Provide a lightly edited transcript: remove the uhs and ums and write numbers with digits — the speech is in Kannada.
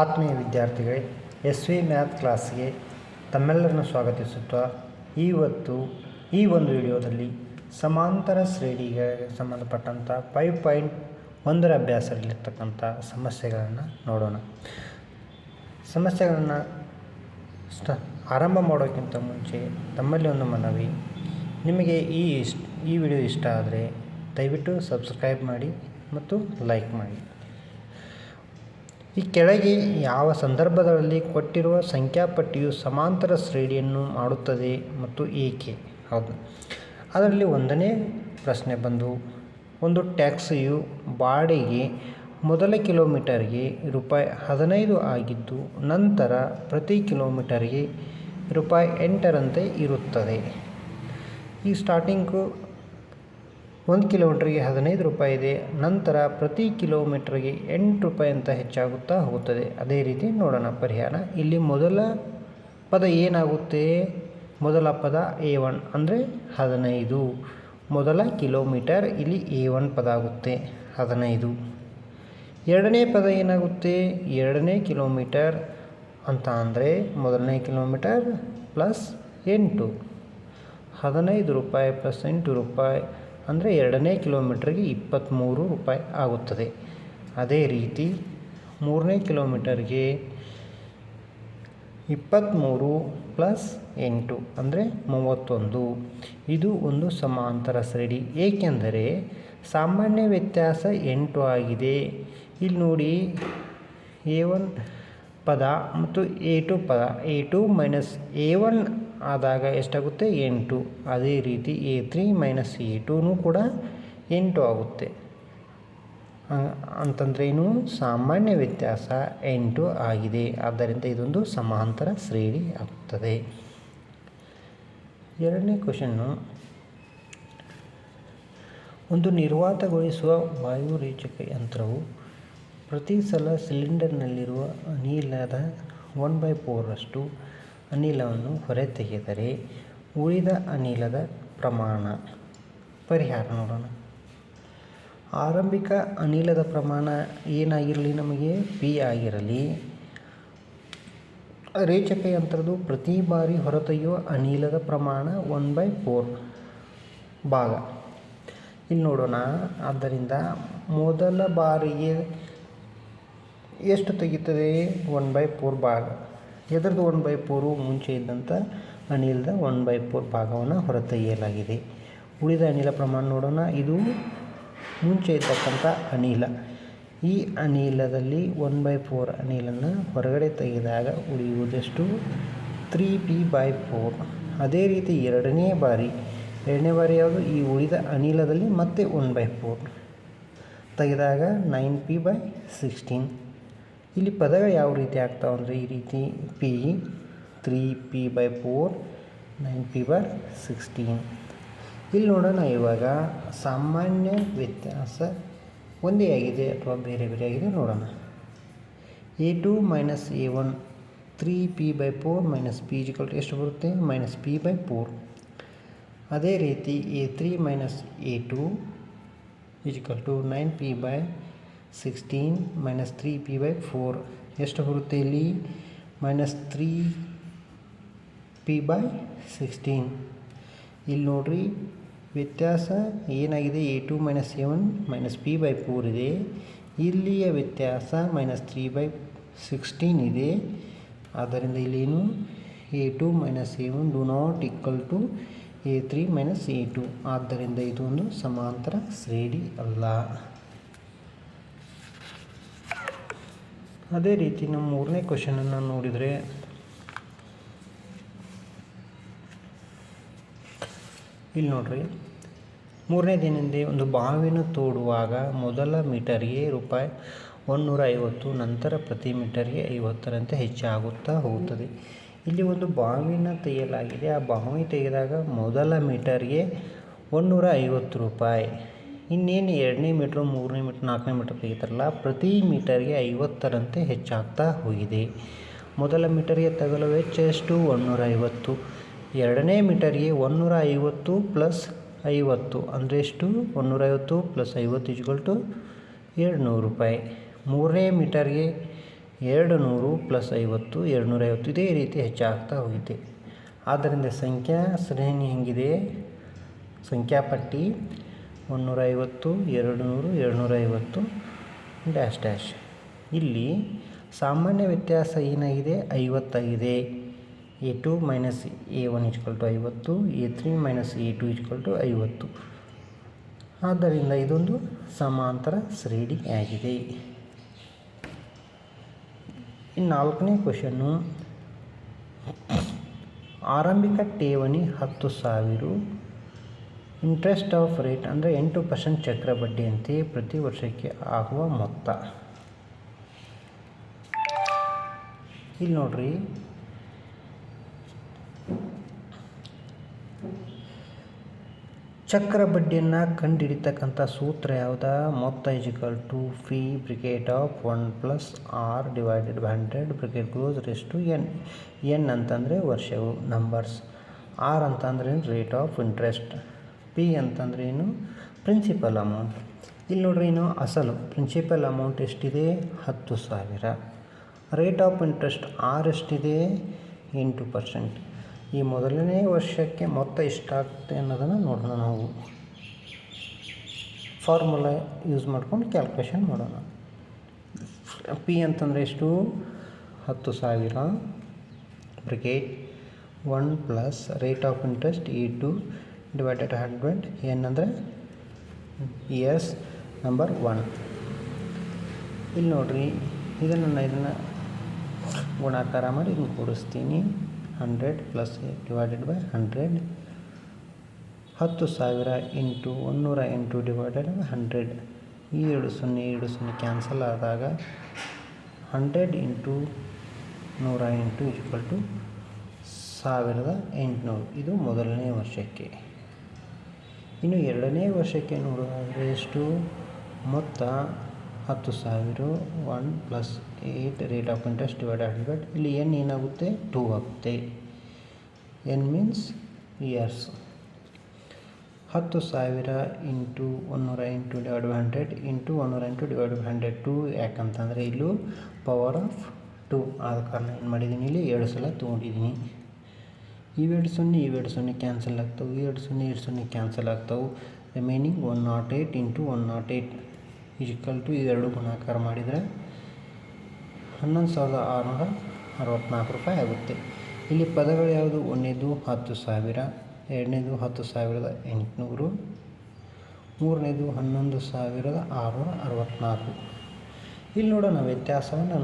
ಆತ್ಮೀಯ ವಿದ್ಯಾರ್ಥಿಗಳೇ, ಎಸ್ ವಿ ಮ್ಯಾಥ್ ಕ್ಲಾಸ್ಗೆ ತಮ್ಮೆಲ್ಲರನ್ನು ಸ್ವಾಗತಿಸುತ್ತಾ ಈ ಒಂದು ವಿಡಿಯೋದಲ್ಲಿ ಸಮಾಂತರ ಶ್ರೇಣಿಗೆ ಸಂಬಂಧಪಟ್ಟಂಥ 5.1 ಅಭ್ಯಾಸದಲ್ಲಿರ್ತಕ್ಕಂಥ ಸಮಸ್ಯೆಗಳನ್ನು ನೋಡೋಣ. ಸಮಸ್ಯೆಗಳನ್ನು ಆರಂಭ ಮಾಡೋಕ್ಕಿಂತ ಮುಂಚೆ ತಮ್ಮಲ್ಲಿ ಒಂದು ಮನವಿ, ನಿಮಗೆ ಈ ವಿಡಿಯೋ ಇಷ್ಟ ಆದರೆ ದಯವಿಟ್ಟು ಸಬ್ಸ್ಕ್ರೈಬ್ ಮಾಡಿ ಮತ್ತು ಲೈಕ್ ಮಾಡಿ. ಈ ಕೆಳಗೆ ಯಾವ ಸಂದರ್ಭದಲ್ಲಿ ಕೊಟ್ಟಿರುವ ಸಂಖ್ಯಾಪಟ್ಟಿಯು ಸಮಾಂತರ ಶ್ರೇಣಿಯನ್ನು ಮಾಡುತ್ತದೆ ಮತ್ತು ಏಕೆ? ಹೌದು, ಅದರಲ್ಲಿ ಒಂದನೇ ಪ್ರಶ್ನೆ ಬಂದು, ಒಂದು ಟ್ಯಾಕ್ಸಿಯು ಬಾಡಿಗೆ ಮೊದಲ ಕಿಲೋಮೀಟರ್ಗೆ ₹15 ಆಗಿದ್ದು ನಂತರ ಪ್ರತಿ ಕಿಲೋಮೀಟರ್ಗೆ ₹8ರಂತೆ ಇರುತ್ತದೆ. ಈ ಸ್ಟಾರ್ಟಿಂಗು 1 ಕಿಲೋಮೀಟರ್ಗೆ ₹15 ಇದೆ, ನಂತರ ಪ್ರತಿ ಕಿಲೋಮೀಟರ್ಗೆ ₹8 ಅಂತ ಹೆಚ್ಚಾಗುತ್ತಾ ಹೋಗುತ್ತದೆ. ಅದೇ ರೀತಿ ನೋಡೋಣ ಪರಿಹಾರ. ಇಲ್ಲಿ ಮೊದಲ ಪದ ಏನಾಗುತ್ತೆ? ಮೊದಲ ಪದ A1 ಅಂದರೆ 15, ಮೊದಲ ಕಿಲೋಮೀಟರ್ ಇಲ್ಲಿ A1 ಪದ ಆಗುತ್ತೆ 15. ಎರಡನೇ ಪದ ಏನಾಗುತ್ತೆ? ಎರಡನೇ ಕಿಲೋಮೀಟರ್ ಅಂತ ಅಂದರೆ ಮೊದಲನೇ ಕಿಲೋಮೀಟರ್ ಪ್ಲಸ್ 8, ₹15 ಪ್ಲಸ್ ₹8 ಅಂದರೆ ಎರಡನೇ ಕಿಲೋಮೀಟ್ರಿಗೆ ₹23 ಆಗುತ್ತದೆ. ಅದೇ ರೀತಿ ಮೂರನೇ ಕಿಲೋಮೀಟರ್ಗೆ 23 ಪ್ಲಸ್ 8 ಅಂದರೆ 31. ಇದು ಒಂದು ಸಮಾಂತರ ಶ್ರೇಣಿ, ಏಕೆಂದರೆ ಸಾಮಾನ್ಯ ವ್ಯತ್ಯಾಸ 8 ಆಗಿದೆ. ಇಲ್ಲಿ ನೋಡಿ, A1 ಪದ ಮತ್ತು A2 ಪದ, A2 ಮೈನಸ್ A1 ಆದಾಗ ಎಷ್ಟಾಗುತ್ತೆ? 8. ಅದೇ ರೀತಿ A3 ಮೈನಸ್ A2 ಕೂಡ 8 ಆಗುತ್ತೆ. ಅಂತಂದ್ರೇನು? ಸಾಮಾನ್ಯ ವ್ಯತ್ಯಾಸ 8 ಆಗಿದೆ. ಆದ್ದರಿಂದ ಇದೊಂದು ಸಮಾಂತರ ಶ್ರೇಣಿ ಆಗುತ್ತದೆ. ಎರಡನೇ ಕ್ವಶನ್ನು, ಒಂದು ನಿರ್ವಾತಗೊಳಿಸುವ ವಾಯುರೇಚಕ ಯಂತ್ರವು ಪ್ರತಿ ಸಲ ಸಿಲಿಂಡರ್ನಲ್ಲಿರುವ ಅನಿಲದ 1/4ರಷ್ಟು ಅನಿಲವನ್ನು ಹೊರತೆಗೆದರೆ ಉಳಿದ ಅನಿಲದ ಪ್ರಮಾಣ. ಪರಿಹಾರ ನೋಡೋಣ. ಆರಂಭಿಕ ಅನಿಲದ ಪ್ರಮಾಣ ಏನಾಗಿರಲಿ? ನಮಗೆ P ಆಗಿರಲಿ. ರೇಚಕ ಯಂತ್ರದ ಪ್ರತಿ ಬಾರಿ ಹೊರತೆಗೆಯುವ ಅನಿಲದ ಪ್ರಮಾಣ 1/4 ಭಾಗ. ಇಲ್ಲಿ ನೋಡೋಣ. ಆದ್ದರಿಂದ ಮೊದಲ ಬಾರಿಗೆ ಎಷ್ಟು ತೆಗಿತದೆ? 1/4 ಭಾಗ. ಎದರದ್ದು 1/4? ಮುಂಚೆ ಇದ್ದಂಥ ಅನಿಲದ 1/4 ಭಾಗವನ್ನು ಹೊರತೆಗೆಯಲಾಗಿದೆ. ಉಳಿದ ಅನಿಲ ಪ್ರಮಾಣ ನೋಡೋಣ. ಇದು ಮುಂಚೆ ಇದ್ದಕ್ಕಂಥ ಅನಿಲ. ಈ ಅನಿಲದಲ್ಲಿ 1/4 ಅನಿಲನ್ನು ಹೊರಗಡೆ ತೆಗೆದಾಗ ಉಳಿಯುವುದೆಷ್ಟು? 3P/4. ಅದೇ ರೀತಿ ಎರಡನೇ ಬಾರಿ ಯಾವುದು? ಈ ಉಳಿದ ಅನಿಲದಲ್ಲಿ ಮತ್ತೆ 1/4 ತೆಗೆದಾಗ 9P/16. ಇಲ್ಲಿ ಪದಗಳು ಯಾವ ರೀತಿ ಆಗ್ತಾವೆ ಅಂದರೆ ಈ ರೀತಿ: P, 3P/4, 9P/16. ಇಲ್ಲಿ ನೋಡೋಣ. ಇವಾಗ ಸಾಮಾನ್ಯ ವ್ಯತ್ಯಾಸ ಒಂದೇ ಆಗಿದೆ ಅಥವಾ ಬೇರೆ ಬೇರೆ ಆಗಿದೆ ನೋಡೋಣ. A2 minus A1 3P/4 minus P ಎಷ್ಟು ಬರುತ್ತೆ? -P/4. ಅದೇ ರೀತಿ A3 minus A2 9P/16 minus 3P/4 ಎಷ್ಟು ಬರುತ್ತೆ? ಇಲ್ಲಿ -3P/16. ಇಲ್ಲಿ ನೋಡ್ರಿ, ವ್ಯತ್ಯಾಸ ಏನಾಗಿದೆ? A2 minus A1 minus P/4 ಇದೆ. ಇಲ್ಲಿಯ ವ್ಯತ್ಯಾಸ -3/16 ಇದೆ. ಆದ್ದರಿಂದ ಇಲ್ಲೇನು? A2 minus A1 do not equal to A3 minus A2. ಆದ್ದರಿಂದ ಇದೊಂದು ಸಮಾಂತರ ಶ್ರೇಣಿ ಅಲ್ಲ. ಅದೇ ರೀತಿ ನಮ್ಮ ಮೂರನೇ ಕ್ವಶನನ್ನು ನೋಡಿದರೆ, ಇಲ್ಲಿ ನೋಡ್ರಿ, ಮೂರನೇದೇನೆಂದರೆ ಒಂದು ಬಾವಿನ ತೋಡುವಾಗ ಮೊದಲ ಮೀಟರ್ಗೆ ₹150, ನಂತರ ಪ್ರತಿ ಮೀಟರ್ಗೆ 50ರಂತೆ ಹೆಚ್ಚಾಗುತ್ತಾ ಹೋಗುತ್ತದೆ. ಇಲ್ಲಿ ಒಂದು ಬಾವಿನ ತೆಗೆಯಲಾಗಿದೆ. ಆ ಬಾವಿ ತೆಗೆದಾಗ ಮೊದಲ ಮೀಟರ್ಗೆ ₹150. ಇನ್ನೇನು ಎರಡನೇ ಮೀಟ್ರು, ಮೂರನೇ ಮೀಟ್ರ್, ನಾಲ್ಕನೇ ಮೀಟ್ರ್ ತೆಗಿತಾರಲ್ಲ, ಪ್ರತಿ ಮೀಟರ್ಗೆ 50ರಂತೆ ಹೆಚ್ಚಾಗ್ತಾ ಹೋಗಿದೆ. ಮೊದಲ ಮೀಟರ್ಗೆ ತಗಲುವ ವೆಚ್ಚ ಎಷ್ಟು? 150. ಎರಡನೇ ಮೀಟರ್ಗೆ 150 ಪ್ಲಸ್ 50 ಅಂದರೆ ಎಷ್ಟು? 150 ಪ್ಲಸ್ 50 = ₹200. ಮೂರನೇ ಮೀಟರ್ಗೆ 200 ಪ್ಲಸ್ 50 250 ಇದೇ ರೀತಿ ಹೆಚ್ಚಾಗ್ತಾ ಹೋಗಿದೆ. ಆದ್ದರಿಂದ ಸಂಖ್ಯಾ ಶ್ರೇಣಿ ಹೆಂಗಿದೆ? ಸಂಖ್ಯಾಪಟ್ಟಿ 150 200 250 ಡ್ಯಾಶ್ ಡ್ಯಾಶ್. ಇಲ್ಲಿ ಸಾಮಾನ್ಯ ವ್ಯತ್ಯಾಸ ಏನಾಗಿದೆ? 50 ಆಗಿದೆ. A2 minus A1 50, A3 minus A2 50. ಆದ್ದರಿಂದ ಇದೊಂದು ಸಮಾಂತರ ಶ್ರೇಣಿ ಆಗಿದೆ. ಇನ್ನು 4ನೇ ಕ್ವಶನ್ನು, ಆರಂಭಿಕ ಠೇವಣಿ 10,000, ಇಂಟ್ರೆಸ್ಟ್ ಆಫ್ ರೇಟ್ ಅಂದರೆ 8% ಚಕ್ರ ಬಡ್ಡಿಯಂತೆ ಪ್ರತಿ ವರ್ಷಕ್ಕೆ ಆಗುವ ಮೊತ್ತ. ಇಲ್ಲಿ ನೋಡ್ರಿ, ಚಕ್ರ ಬಡ್ಡಿಯನ್ನು ಕಂಡುಹಿಡಿತಕ್ಕಂಥ ಸೂತ್ರ ಯಾವುದ? ಮೊತ್ತ = P bracket of 1 + r divided by 100 bracket close raised n. N ಅಂತಂದರೆ ವರ್ಷಗಳು, ನಂಬರ್ಸ್. ಆರ್ ಅಂತಂದ್ರೆ ರೇಟ್ ಆಫ್ ಇಂಟ್ರೆಸ್ಟ್. ಪಿ ಅಂತಂದ್ರೆ ಏನು? Principal amount. ಇಲ್ಲಿ ನೋಡ್ರಿ, ಏನು ಅಸಲು ಪ್ರಿನ್ಸಿಪಲ್ ಅಮೌಂಟ್ ಎಷ್ಟಿದೆ? 10,000. ರೇಟ್ ಆಫ್ ಇಂಟ್ರೆಸ್ಟ್ ಆರ್ ಎಷ್ಟಿದೆ? 8%. ಈ ಮೊದಲನೇ ವರ್ಷಕ್ಕೆ ಮೊತ್ತ ಎಷ್ಟಾಗುತ್ತೆ ಅನ್ನೋದನ್ನು ನೋಡೋಣ. ನಾವು ಫಾರ್ಮುಲಾ ಯೂಸ್ ಮಾಡ್ಕೊಂಡು ಕ್ಯಾಲ್ಕುಲೇಷನ್ ಮಾಡೋಣ. ಪಿ ಅಂತಂದರೆ ಎಷ್ಟು? 10,000 ಬ್ರಿಕೆಟ್ 1 plus rate of interest E2 divided 100. N ಅಂದರೆ ಇಯರ್ಸ್, ನಂಬರ್ 1. ಇಲ್ಲಿ ನೋಡ್ರಿ, ಇದನ್ನು ಗುಣಾಕಾರ ಮಾಡಿ ಇದನ್ನು ಕೂಡಿಸ್ತೀನಿ. 100 plus divided by 100. 10,000 into 108 divided by 100. ಈ 2 ಕ್ಯಾನ್ಸಲ್ ಆದಾಗ 100 ಇಂಟು 108 1800. ಇದು ಮೊದಲನೇ ವರ್ಷಕ್ಕೆ. ಇನ್ನು ಎರಡನೇ ವರ್ಷಕ್ಕೆ ನೋಡೋದಾದರೆ ಎಷ್ಟು? ಮೊತ್ತ 10,000 1 plus 8 rate of interest divided 100. ಇಲ್ಲಿ ಎನ್ ಏನಾಗುತ್ತೆ? 2 ಆಗುತ್ತೆ. N means years. 10,000 into 108 divide by 100 into 108 divide by 100. 2 ಯಾಕಂತಂದರೆ ಇಲ್ಲೂ ಪವರ್ ಆಫ್ 2 ಆದ ಕಾರಣ ಏನು ಮಾಡಿದ್ದೀನಿ? ಇಲ್ಲಿ 2 ಸಲ ತೊಗೊಂಡಿದ್ದೀನಿ. ಇವೆರಡು ಸೊನ್ನೆ ಕ್ಯಾನ್ಸಲ್ ಆಗ್ತವೆ, ಇವೆರಡು ಸೊನ್ನೆ ಕ್ಯಾನ್ಸಲ್ ಆಗ್ತವೆ. ರಿಮೈನಿಂಗ್ 108 ಇಂಟು 108 ಇವೆರಡು ಗುಣಾಕಾರ ಮಾಡಿದರೆ 11,664 ರೂಪಾಯಿ ಆಗುತ್ತೆ. ಇಲ್ಲಿ ಪದಗಳು ಯಾವುದು? ಒಂದನೇದು 10,000, ಎರಡನೇದು 10,800, ಮೂರನೇದು 11,664. ಇಲ್ಲಿ ನೋಡೋಣ ವ್ಯತ್ಯಾಸವನ್ನು